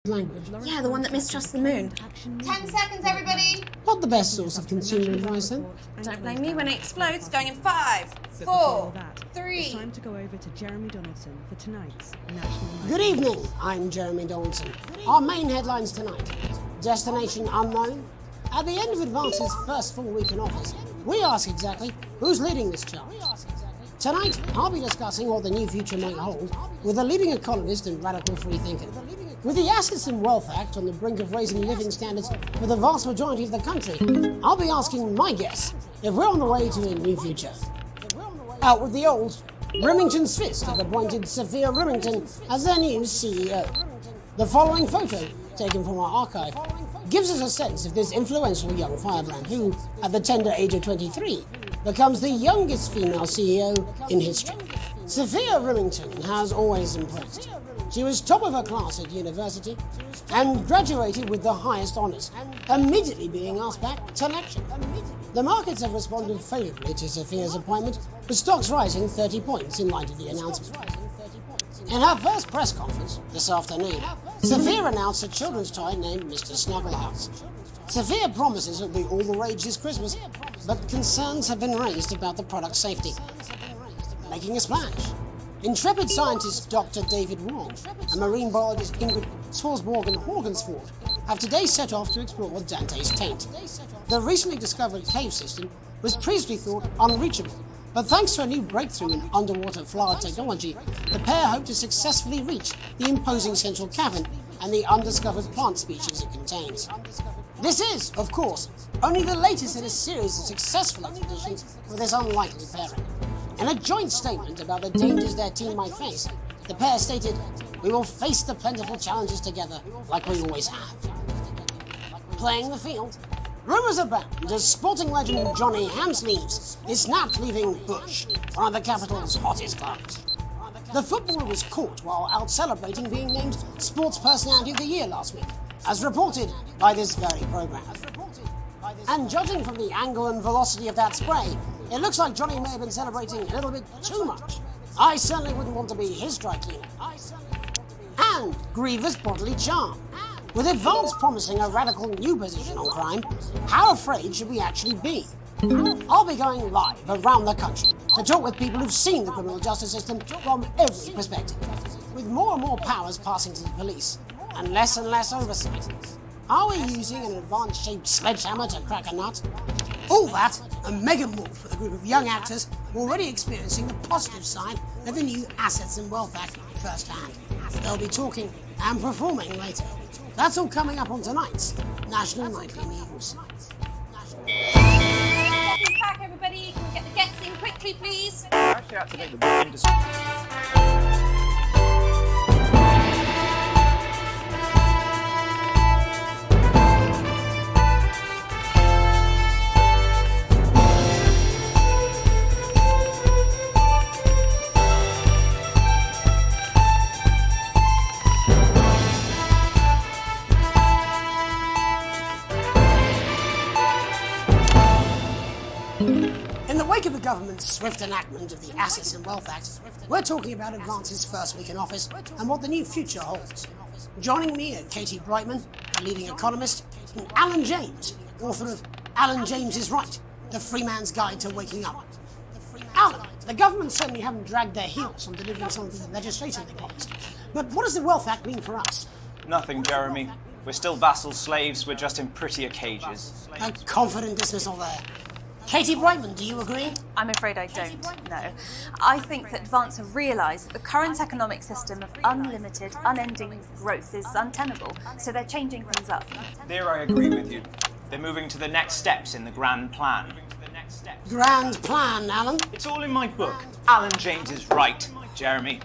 language. Yeah, the one that mistrusts the moon. 10 seconds, everybody! Not the best source of consumer advice, then. Don't blame me when it explodes. Going in 5, 4, 3. It's time to go over to Jeremy Donaldson for tonight's National Good evening, I'm Jeremy Donaldson. Our main headlines tonight. Destination unknown. At the end of Advance's first full week in office, we ask exactly who's leading this charge. Tonight, I'll be discussing what the new future might hold with a leading economist and radical freethinker. With the Assets and Wealth Act on the brink of raising living standards for the vast majority of the country, I'll be asking my guests if we're on the way to a new future. Out with the old, Remington's Fist have appointed Sophia Remington as their new CEO. The following photo, taken from our archive, gives us a sense of this influential young firebrand who, at the tender age of 23, becomes the youngest female CEO in history. Sophia Remington has always impressed. She was top of her class at university and graduated with the highest honours, immediately being asked back to lecture. The markets have responded favourably to Sophia's appointment, with stocks rising 30 points in light of the announcement. In her first press conference this afternoon, Sophia announced a children's toy named Mr. Snugglehouse. Sophia promises it'll be all the rage this Christmas, but concerns have been raised about the product's safety. Making a splash. Intrepid scientist Dr. David Wong and marine biologist Ingrid Swarsborg-Horgensford have today set off to explore Dante's taint. The recently discovered cave system was previously thought unreachable, but thanks to a new breakthrough in underwater flower technology, the pair hope to successfully reach the imposing central cavern and the undiscovered plant species it contains. This is, of course, only the latest in a series of successful expeditions for this unlikely pairing. In a joint statement about the dangers their team might face, the pair stated, "We will face the plentiful challenges together like we always have." Playing the field, rumours abound as sporting legend Johnny Hamsleeves is snapped leaving Bush, one of the capital's hottest clubs. The footballer was caught while out celebrating being named Sports Personality of the Year last week, as reported by this very programme. And judging from the angle and velocity of that spray, it looks like Johnny may have been celebrating a little bit too much. I certainly wouldn't want to be his dry cleaner. And grievous bodily charm. With Advance promising a radical new position on crime, how afraid should we actually be? I'll be going live around the country to talk with people who've seen the criminal justice system from every perspective. With more and more powers passing to the police, and less oversight. Are we using an Advance-shaped sledgehammer to crack a nut? All that and mega more for a group of young actors already experiencing the positive side of the new Assets and Wealth Act firsthand. They'll be talking and performing later. That's all coming up on tonight's National Nightly News. Welcome back, everybody. Can we get the guests in quickly, please? Actually, activate the industry. In the wake of the government's swift enactment of the Assets and Wealth Act, we're talking about Advance's first week in office and what the new future holds. Joining me are Katie Brightman, a leading economist, and Alan James, author of Alan James is Right, The Free Man's Guide to Waking Up. Alan, the government certainly haven't dragged their heels on delivering some of the legislation they promised. But what does the Wealth Act mean for us? Nothing, Jeremy. We're still vassal slaves, we're just in prettier cages. A confident dismissal there. Katie Brightman, do you agree? I'm afraid I don't, no. I think that Advance have realised that the current economic system of unlimited, unending growth is untenable, so they're changing things up. There I agree with you. They're moving to the next steps in the grand plan. Grand plan, Alan. It's all in my book. Alan James is right, Jeremy.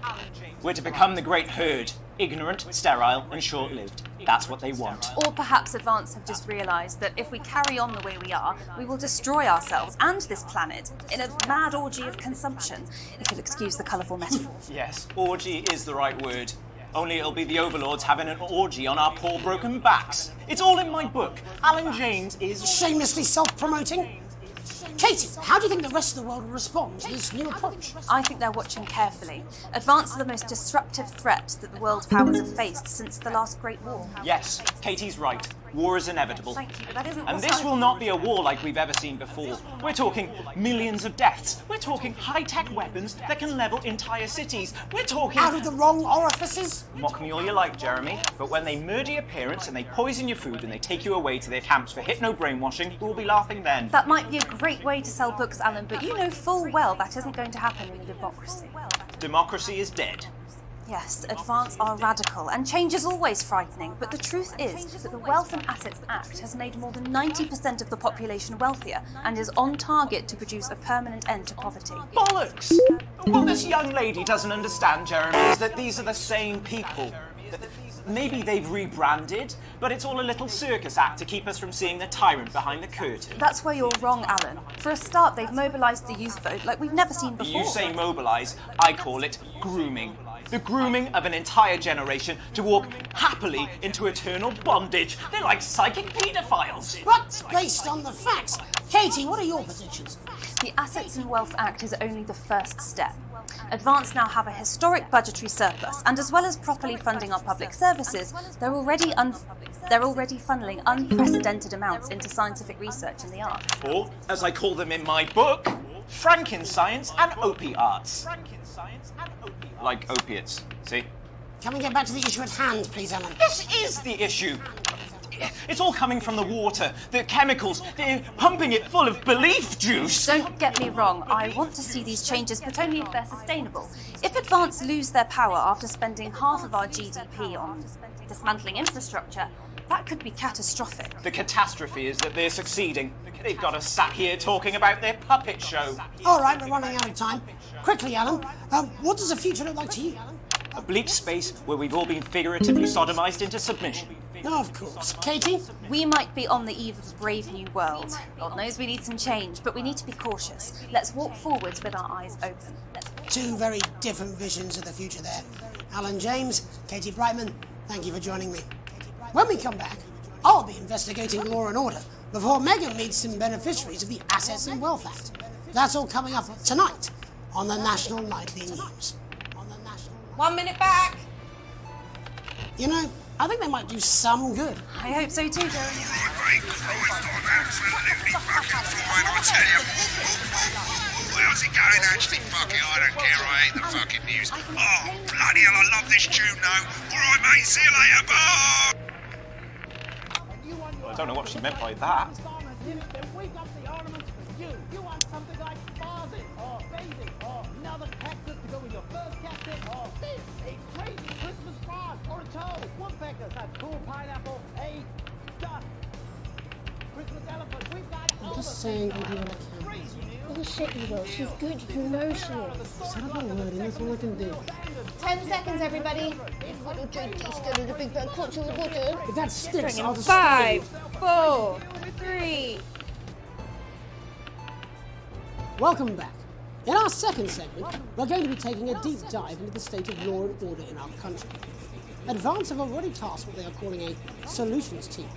We're to become the great herd, ignorant, sterile, and short-lived. That's what they want. Or perhaps Advance have just realised that if we carry on the way we are, we will destroy ourselves and this planet in a mad orgy of consumption, if you'll excuse the colourful metaphor. Yes, orgy is the right word. Only it'll be the overlords having an orgy on our poor broken backs. It's all in my book. Alan James is... Shamelessly self-promoting? Katie, how do you think the rest of the world will respond to this new approach? I think they're watching carefully. Advance are the most disruptive threat that the world powers have faced since the last Great War. Yes, Katie's right. War is inevitable. Thank you, but that isn't And what this I- will not be a war like we've ever seen before. We're talking millions of deaths. We're talking high-tech weapons that can level entire cities. We're talking... Out of the wrong orifices? Mock me all you like, Jeremy, but when they murder your parents and they poison your food and they take you away to their camps for hypno-brainwashing, we'll be laughing then. That might be a great way to sell books, Alan, but you know full well that isn't going to happen in a democracy. Democracy is dead. Yes, Advance are radical, and change is always frightening, but the truth is that the Wealth and Assets Act has made more than 90% of the population wealthier and is on target to produce a permanent end to poverty. Bollocks! What this young lady doesn't understand, Jeremy, is that these are the same people. Maybe they've rebranded, but it's all a little circus act to keep us from seeing the tyrant behind the curtain. That's where you're wrong, Alan. For a start, they've mobilised the youth vote like we've never seen before. You say mobilise, I call it grooming. The grooming of an entire generation to walk happily into eternal bondage. They're like psychic paedophiles. But based on the facts, Katie, what are your predictions? The Assets and Wealth Act is only the first step. Advance now have a historic budgetary surplus, and as well as properly funding our public services, they're already funneling unprecedented amounts into scientific research in the arts. Or, as I call them in my book, Frankenscience and opiates. Like opiates, see? Can we get back to the issue at hand, please, Alan? This is the issue. It's all coming from the water, the chemicals, they're pumping it full of belief juice. Don't get me wrong, I want to see these changes, but only if they're sustainable. If Advance lose their power after spending half of our GDP on dismantling infrastructure, that could be catastrophic. The catastrophe is that they're succeeding. They've got us sat here talking about their puppet show. All right, we're running out of time. Quickly, Alan, what does the future look like to you? A bleak space where we've all been figuratively sodomized into submission. No, of course. Katie? We might be on the eve of a brave new world. God knows we need some change, but we need to be cautious. Let's walk forwards with our eyes open. Two very different visions of the future there. Alan James, Katie Brightman, thank you for joining me. When we come back, I'll be investigating law and order before Megan meets some beneficiaries of the Assets and Wealth Act. That's all coming up tonight on the National Nightly News. 1 minute back. You know, I think they might do some good. I hope so too, Jeremy. Great Christ, I'm absolutely fucking flying, I tell you. How's it going, actually? Fuck it, I don't care, I hate the fucking news. Oh, bloody hell, I love this tune, though. All right, mate, see you later, bye! Well, I don't know what she meant by that. I'm just saying what you want to count. Bullshit, you will. She's good. You know she is. Set up a word and that's all I can do. 10 seconds, everybody. What a drink is good as a big bag clutch of water. If that sticks, I'll just... 5, 4, 3. Welcome back. In our second segment, we're going to be taking a deep dive into the state of law and order in our country. Advance have already tasked what they are calling a solutions team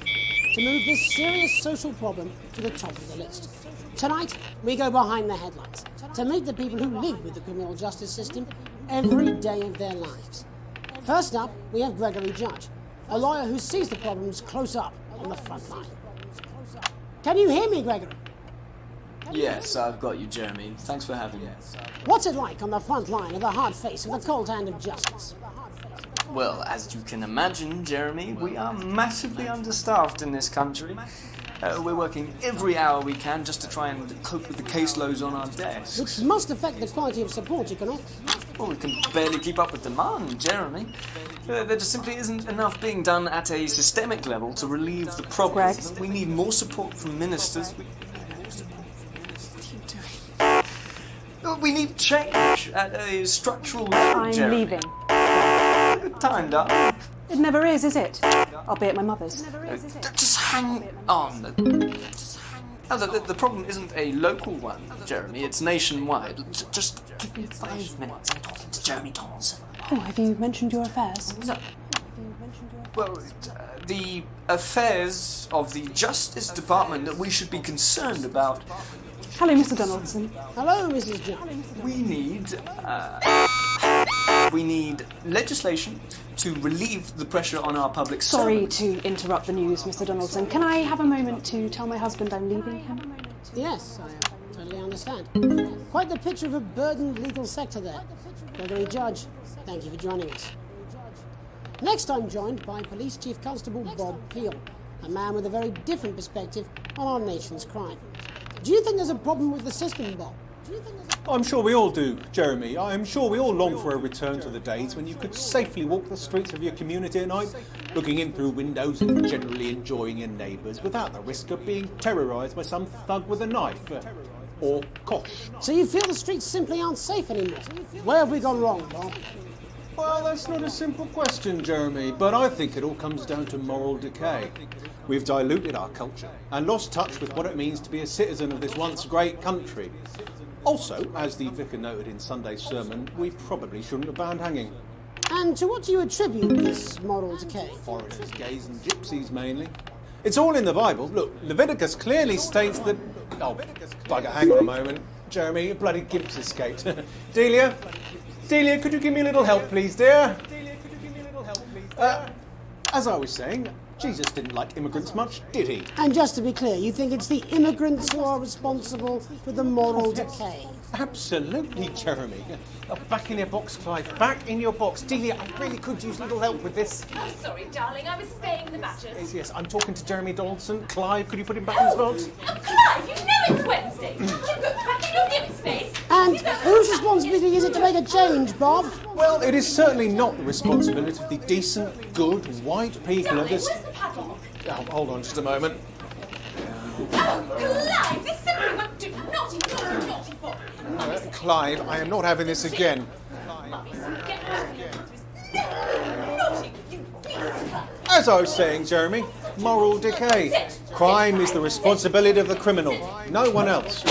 to move this serious social problem to the top of the list. Tonight, we go behind the headlines to meet the people who live with the criminal justice system every day of their lives. First up, we have Gregory Judge, a lawyer who sees the problems close up on the front line. Can you hear me, Gregory? Yes, I've got you, Jeremy. Thanks for having me. What's it like on the front line of the hard face of the cold hand of justice? Well, as you can imagine, Jeremy, we are massively understaffed in this country. We're working every hour we can just to try and cope with the caseloads on our desks. Which must affect the quality of support you can offer. Well, we can barely keep up with demand, Jeremy. There just simply isn't enough being done at a systemic level to relieve the problem. We need more support from ministers. We need change at a structural level, I'm Jeremy. leaving. Good time, darling. It never is it? I'll be at my mother's. Just hang on. The problem isn't a local one, Jeremy. It's nationwide. Just give me 5 minutes. I'm talking to Jeremy Donaldson. Oh, have you mentioned your affairs? No. Well, the affairs of the Justice Department that we should be concerned about Hello, Mr. Donaldson. Hello, Mrs. Jones. We need legislation to relieve the pressure on our public Sorry servants. to interrupt the news, Mr. Donaldson. Can I have a moment to tell my husband I'm leaving him? Yes, I totally understand. Quite the picture of a burdened legal sector there. Gregory Judge, thank you for joining us. Next, I'm joined by Police Chief Constable Bob Peel, a man with a very different perspective on our nation's crime. Do you think there's a problem with the system, Bob? I'm sure we all do, Jeremy. I'm sure we all long for a return to the days when you could safely walk the streets of your community at night, looking in through windows and generally enjoying your neighbours without the risk of being terrorised by some thug with a knife. Or kosh. So you feel the streets simply aren't safe anymore? Where have we gone wrong, Bob? Well, that's not a simple question, Jeremy, but I think it all comes down to moral decay. We've diluted our culture and lost touch with what it means to be a citizen of this once great country. Also, as the vicar noted in Sunday's sermon, we probably shouldn't have banned hanging. And to what do you attribute this moral decay? Foreigners, gays and gypsies mainly. It's all in the Bible. Look, Leviticus clearly states that... Oh, bugger, hang on a moment. Jeremy, a bloody gimp's escaped. Delia, could you give me a little help, please, dear? As I was saying, Jesus didn't like immigrants much, did he? And just to be clear, you think it's the immigrants who are responsible for the moral decay? Absolutely, Jeremy. Back in your box, Clive. Back in your box. Delia, I really could use a little help with this. Oh, sorry, darling. I was spaying the badgers. Yes, I'm talking to Jeremy Donaldson. Clive, could you put him back in his box? Clive, you know it's Wednesday. You go back in your gimp space. And whose responsibility is it to make a change, Bob? Well, it is certainly not the responsibility of the decent, good, white people of this... Where's the padlock? Oh, hold on just a moment. Oh, Clive, this simply won't do. Naughty boy. Clive, I am not having this again. As I was saying, Jeremy, moral decay. Crime is the responsibility of the criminal, no one else.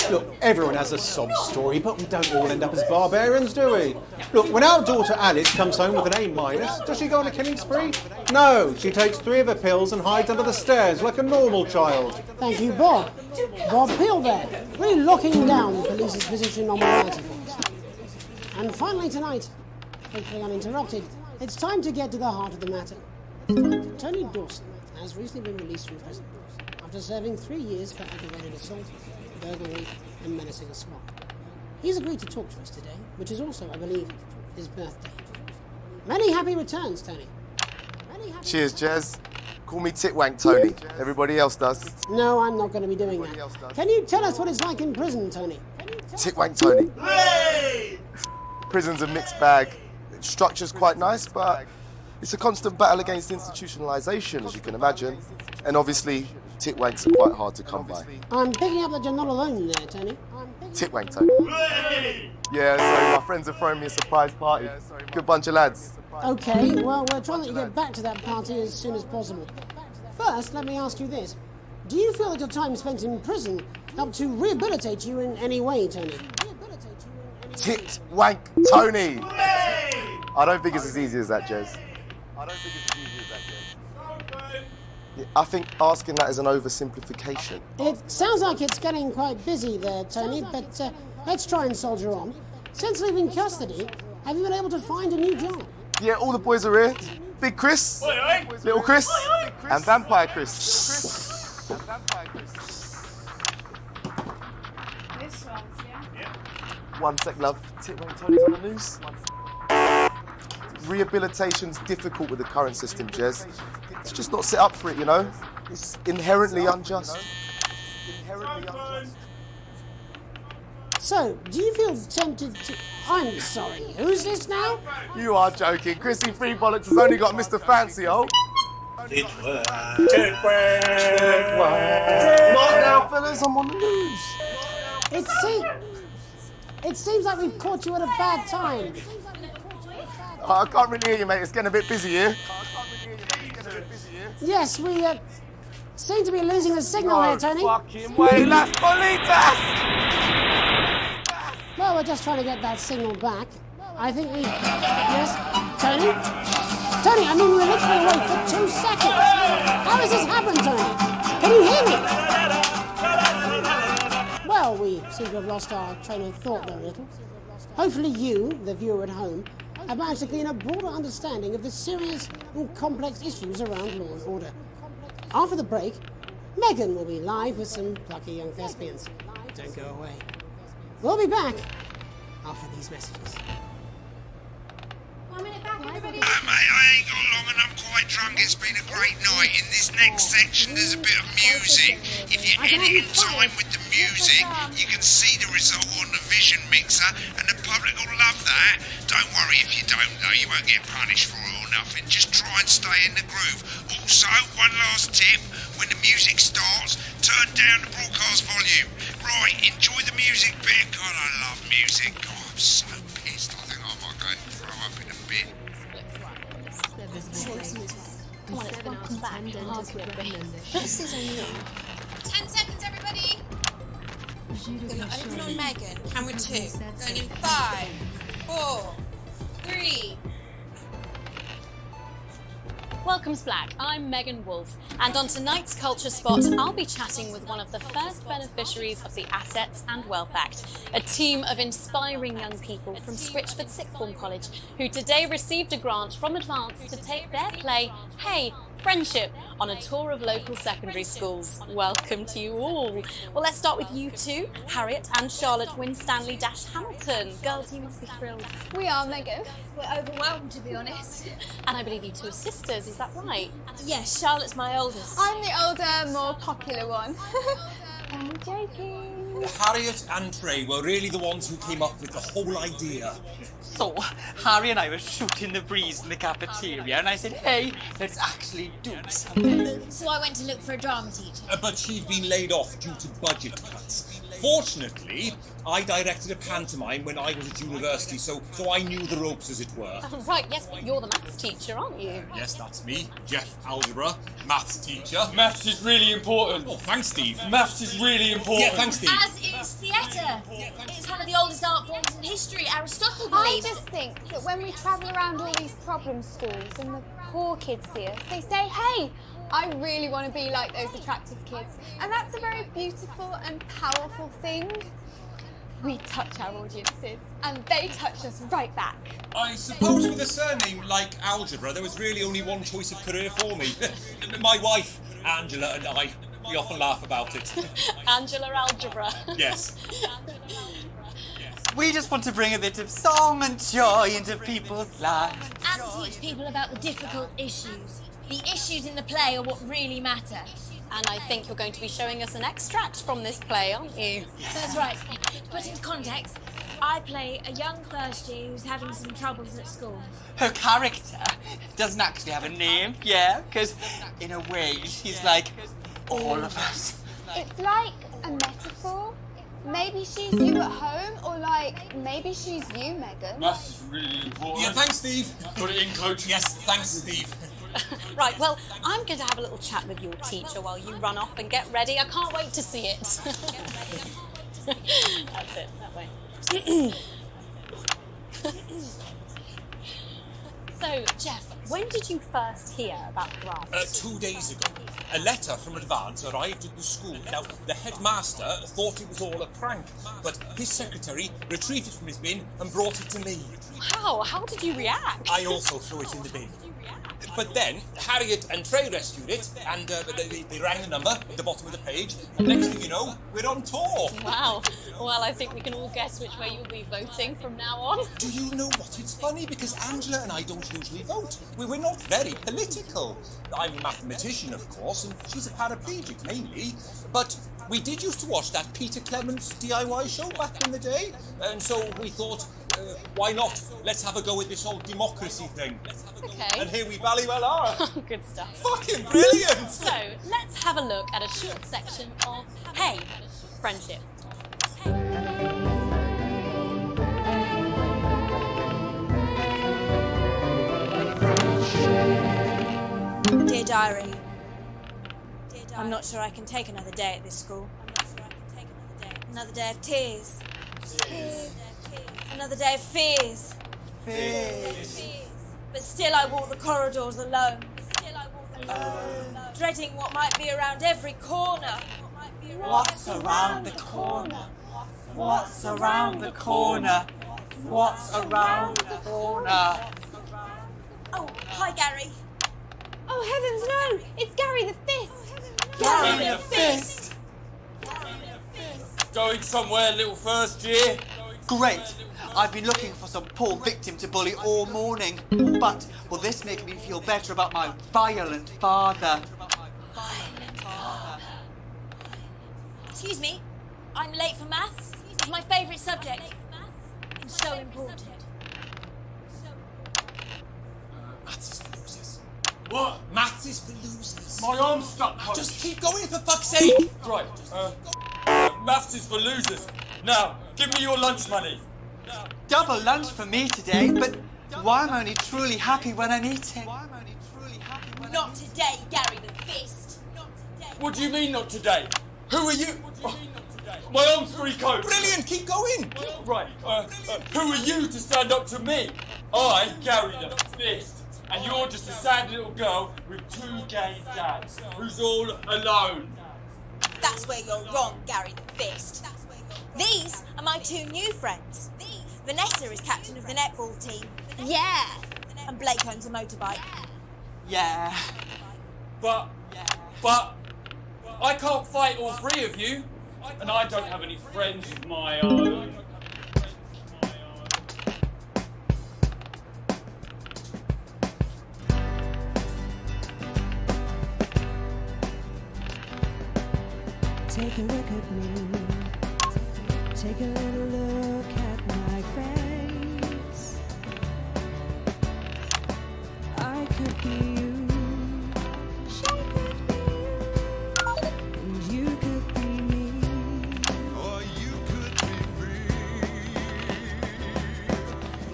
Look, everyone has a sob story, but we don't all end up as barbarians, do we? Look, when our daughter Alice comes home with an A-, does she go on a killing spree? No, she takes 3 of her pills and hides under the stairs like a normal child. Thank you, Bob. Bob Peel there, really locking down the police's position on morality force. And finally tonight, hopefully uninterrupted, it's time to get to the heart of the matter. Tony Dawson has recently been released from prison after serving 3 years for aggravated assault, burglary and menacing a SWAT. He's agreed to talk to us today, which is also, I believe, his birthday. Many happy returns, Tony. Cheers, Jez. Call me Titwank Tony. Everybody else does. No, I'm not going to be doing that. Can you tell us what it's like in prison, Tony? Titwank Tony. Prison's a mixed bag. Structure's quite nice, but it's a constant battle against institutionalisation, as you can imagine. And obviously, titwanks are quite hard to come by. I'm picking up that you're not alone there, Tony. Titwank Tony. Yeah, so my friends are throwing me a surprise party. Good bunch of lads. Okay, well, we're trying to get back to that party as soon as possible. First, let me ask you this. Do you feel that your time spent in prison helped to rehabilitate you in any way, Tony? Titwank Tony! I don't think it's as easy as that, Jez. Yeah, I think asking that is an oversimplification. It sounds like it's getting quite busy there, Tony, but let's try and soldier on. Since leaving custody, have you been able to find a new job? Yeah, all the boys are here. Big Chris, Little Chris, and Vampire Chris. This one's, yeah? One sec, love. Titwank Tony's on the news. Rehabilitation's difficult with the current system, Jez. It's just not set up for it, you know? It's inherently unjust. So, do you feel tempted to... I'm sorry, who's this now? You are joking. Chrissy Free Bollocks has only got Mr. Fancy, oh. Titwank. Not now, fellas, I'm on the news. It seems like we've caught you at a bad time. I can't really hear you, mate. It's getting a bit busy here. Yes, we seem to be losing the signal here, Tony. Fucking way, Las Bolitas! Well, we're just trying to get that signal back. I think we... Yes? Tony? Tony, I mean, we were literally away for 2 seconds. How has this happened, Tony? Can you hear me? Well, Well, we seem to have lost our train of thought there a little. Hopefully you, the viewer at home, have managed to gain a broader understanding of the serious and complex issues around law and order. After the break, Megan will be live with some plucky young thespians. Don't go away. We'll be back after these messages. 1 minute back, everybody. Mate, I ain't got long and I'm quite drunk. It's been a great night. In this next section, there's a bit of music. If you edit in time with the music, you can see the result on the vision mixer, and the public will love that. Don't worry if you don't, though. You won't get punished for it or nothing. Just try and stay in the groove. Also, one last tip. When the music starts, turn down the broadcast volume. Right, enjoy the music bit. God, I love music. God, I'm so pissed. I think I might go and throw up in a bit. Come on, it's welcome back. 10 seconds, everybody. Gonna open on Megan. Camera 2. Going in 5, 4, 3. Welcome to Black, I'm Megan Wolfe, and on tonight's Culture Spot, I'll be chatting with one of the first beneficiaries of the Assets and Wealth Act, a team of inspiring young people from Switchford Sixth Form College, who today received a grant from Advance to take their play, Hey, Friendship, on a tour of local secondary schools. Welcome to you all. Well, let's start with you two, Harriet and Charlotte Winstanley-Hamilton. Girls, you must be thrilled. We are, Megan. We're overwhelmed, to be honest. And I believe you two are sisters, is that right? Yes, Charlotte's my oldest. I'm the older, more popular one. I'm joking. Harriet and Trey were really the ones who came up with the whole idea. So, Harry and I were shooting the breeze in the cafeteria, and I said, hey, let's actually do something. So I went to look for a drama teacher. But she'd been laid off due to budget cuts. Fortunately, I directed a pantomime when I was at university, so I knew the ropes, as it were. Right, yes, you're the maths teacher, aren't you? Yes, that's me, Jeff Algebra, maths teacher. Maths is really important. Oh, thanks, Steve. Maths is really important. Yeah, thanks, Steve. As is theatre. It's one of the oldest art forms in history. Aristotle I believed. just think that when we travel around all these problem schools and the poor kids see us, they say, hey, I really want to be like those attractive kids. And that's a very beautiful and powerful thing. We touch our audiences, and they touch us right back. I suppose with a surname like Algebra, there was really only one choice of career for me. My wife, Angela, and I, we often laugh about it. Angela Algebra. Yes. We just want to bring a bit of song and joy into people's lives. And teach people about the difficult issues. The issues in the play are what really matter. And I think you're going to be showing us an extract from this play, aren't you? That's right. To put into context, I play a young first year who's having some troubles at school. Her character doesn't actually have a name, yeah, because in a way she's like all of us. It's like a metaphor. Maybe she's you at home, or like, maybe she's you, Megan. Maths is really important. Yeah, thanks, Steve. Put it in, coach. Yes, thanks, Steve. Right, well, I'm going to have a little chat with your teacher while you run off and get ready. I can't wait to see it. That's it, that way. So, Jeff, when did you first hear about grants? 2 days ago. A letter from Advance arrived at the school. Now, the headmaster thought it was all a prank, but his secretary retrieved it from his bin and brought it to me. Wow, how did you react? I also threw it in the bin. But then, Harriet and Trey rescued it, and they rang the number at the bottom of the page, and next thing you know, we're on tour. Wow. Well, I think we can all guess which way you'll be voting from now on. Do you know what? It's funny, because Angela and I don't usually vote. We're not very political. I'm a mathematician, of course, and she's a paraplegic, mainly. But we did used to watch that Peter Clements DIY show back in the day, and so we thought, why not? Let's have a go at this whole democracy thing. Okay. And here we bally well are. Good stuff. Fucking brilliant! So, let's have a look at a short section of Hey, Friendship. Dear Diary, I'm not sure I can take another day at this school. Another day of tears. Another day of fears. But still I walk the corridors alone. Dreading what might be around every corner. What's around the corner? What's around the corner? What's around the corner? Oh, hi, Gary. Oh, heavens no! It's Gary the Fist! Gary the Fist! Going somewhere, little first year? Great! I've been looking for some poor victim to bully all morning. But will this make me feel better about my violent father? Excuse me, I'm late for maths. It's my favourite subject. It's so important. Maths is for losers. What? Maths is for losers. My arm's stuck, coach. Just keep going, for fuck's sake! Right, maths is for losers. Now, give me your lunch money. Double lunch for me today, but why am I only truly happy when I'm eating? Not today, Gary the Fist. What do you mean not today? Who are you? My arm's free, coach. Brilliant, keep going. Right, who are you to stand up to me? I, Gary the Fist. And you're just a sad little girl with 2 gay dads who's all alone. That's where you're wrong, Gary the Fist. These are my 2 new friends. Vanessa is captain of the netball team. Yeah. And Blake owns a motorbike. Yeah. But I can't fight all 3 of you, and I don't have any friends of my own. Take a look at me. Take a little look at my face. I could be you. She could be you. And you could be me. Or you could be me.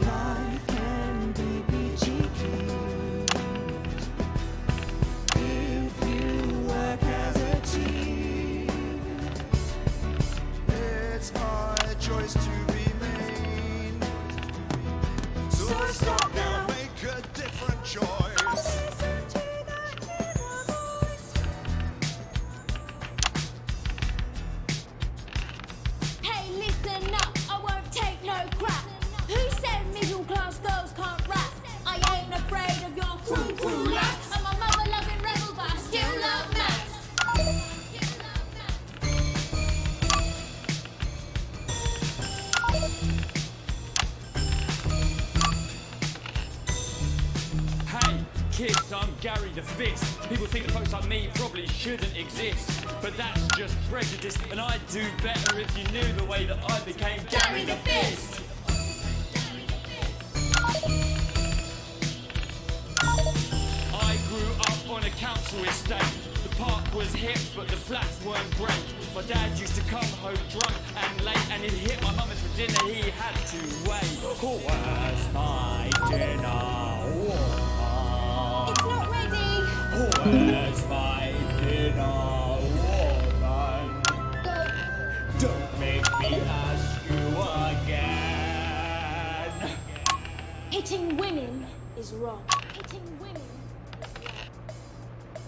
Life can be peachy keen if you work as a team. It's my choice to remain. So stop now, make a different choice. Hey, listen up, I won't take no crap. Who said middle class girls can't rap? I ain't afraid of your cruel laps. I'm a mother loving rebel, but I still love maths. Hey, kids, I'm Gary the Fist. People think that folks like me probably shouldn't exist, but that's just prejudice, and I'd do better if you knew the way that I became Gary the Fist. I grew up on a council estate. The park was hip, but the flats weren't great. My dad used to come home drunk and late, and he'd hit my mum for dinner, he had to wait. Where's my dinner? It's not ready. Where's my dinner, woman? Don't make me ask you again. Hitting women is wrong. Hitting women.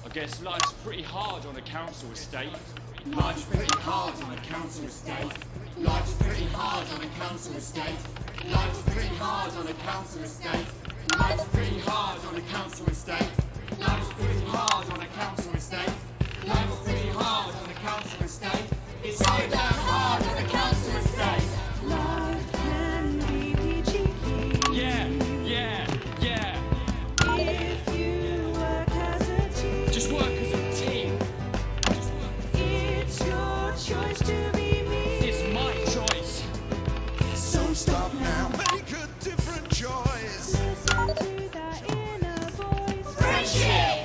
I guess life's pretty hard on a council estate. Life's pretty hard on a council estate. Life's pretty hard on a council estate. Life's pretty hard on a council estate. Life's pretty hard on a council estate. Life's pretty hard on a council estate. Life's pretty hard on a council estate. It's so damn hard on a council estate. Life can be peachy keen. Yeah. If you work as a team. Just work as a team. It's your choice to be me. It's my choice. So stop now, make a different choice. Listen to that inner voice. Friendship!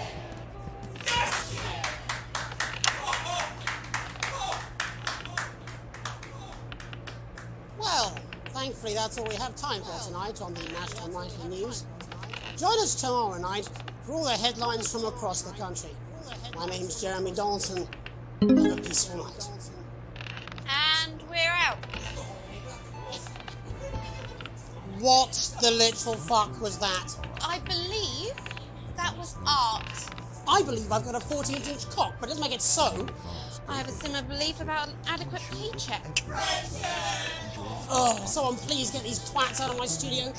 Well, thankfully that's all we have time for tonight on the National Nightly News. Join us tomorrow night for all the headlines from across the country. My name's Jeremy Donaldson. Have a peaceful night. And we're out. What the literal fuck was that? I believe that was art. I believe I've got a 14-inch cock, but it doesn't make it so. I have a similar belief about an adequate paycheck. Oh, someone please get these twats out of my studio.